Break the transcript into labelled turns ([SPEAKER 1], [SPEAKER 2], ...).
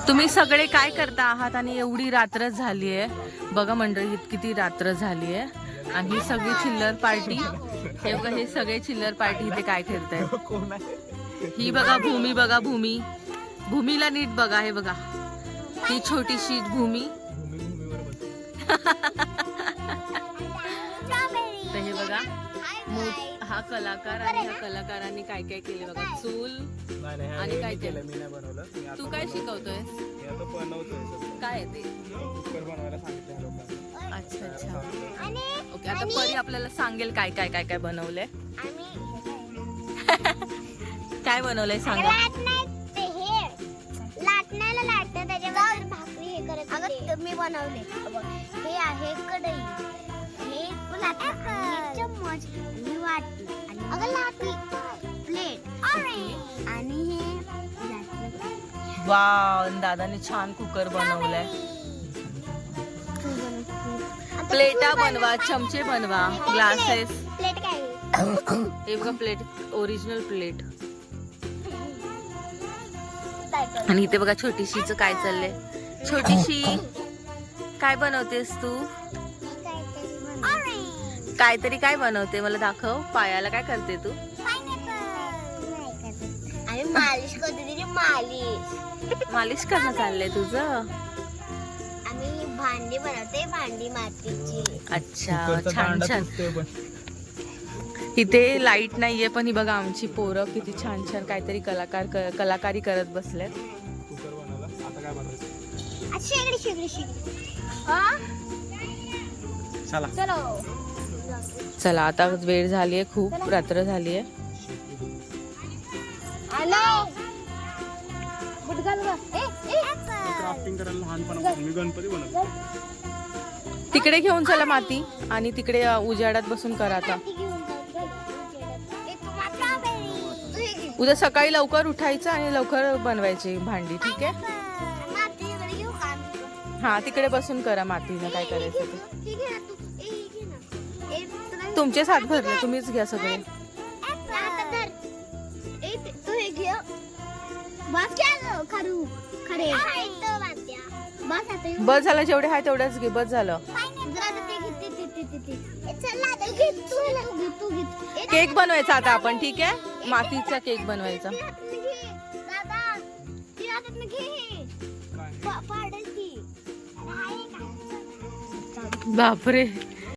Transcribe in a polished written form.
[SPEAKER 1] तुम्ही सगळे काय करता आहात आणि एवढी रात्र झाली आहे बघा मंडळी, किती रात्र झाली आहे आणि ही सगळी चिल्लर पार्टी, हे बघा हे सगळे चिल्लर पार्टी इथे काय खेळतायत. ही बघा भूमी, बघा भूमी, भूमीला नीट बघा, हे बघा ही छोटीशी भूमी. तर हे बघा हा कलाकार आणि ह्या कलाकारांनी काय काय केले बघा. चूल आणि काय केलं.
[SPEAKER 2] मी नाही बनवलं.
[SPEAKER 1] तू काय शिकवतोय? काय आहे ते? अच्छा अच्छा ओके. आता परी आपल्याला सांगेल काय काय काय काय बनवलंय. काय बनवलंय सांगा.
[SPEAKER 3] मी बनवले. हे आहे कढई, हे चम्मच, ही वाटी आणि प्लेट आणि हे.
[SPEAKER 1] वाव, दादाने छान कुकर बनवलाय. प्लेटा बनवा, चमचे बनवा, ग्लासेस.
[SPEAKER 3] प्लेट काय
[SPEAKER 1] हे बघा प्लेट, ओरिजिनल प्लेट. आणि इथे बघा छोटीशीच काय चाललंय. छोटीशी काय बनवतेस तू? काहीतरी काय बनवते मला दाखव. पायाला काय करते तू?
[SPEAKER 3] आणि मालिश करते तिची मालिश.
[SPEAKER 1] मालिश करणं चाललंय तुझं?
[SPEAKER 3] आम्ही भांडी बनवते, भांडी मातीची.
[SPEAKER 1] अच्छा, छान छान. इथे लाईट नाहीये पण ही बघा आमची पोरं किती छान छान काहीतरी कलाकारी करत बसलेत.
[SPEAKER 3] शेगडी शेगडी शेगडी. चलो
[SPEAKER 1] चला आता वेळ झालीये, खूप रात्र झालीये.
[SPEAKER 3] हॅलो
[SPEAKER 1] तिकडे घेऊन चला माती आणि तिकडे उजाडात बसून करा. आता उद्या सकाळी लवकर उठायचं आणि लवकर बनवायची भांडी. ठीक आहे? हा, तिकडे बसून करा मातीनं काय करायचं ते. तुमचेच हात भरले, तुम्हीच घ्या सगळे. बस झालं, जेवढे आहे तेवढंच घे, बस झालं. केक बनवायचा आता आपण. ठीक आहे? मातीचा केक बनवायचा. बापरे.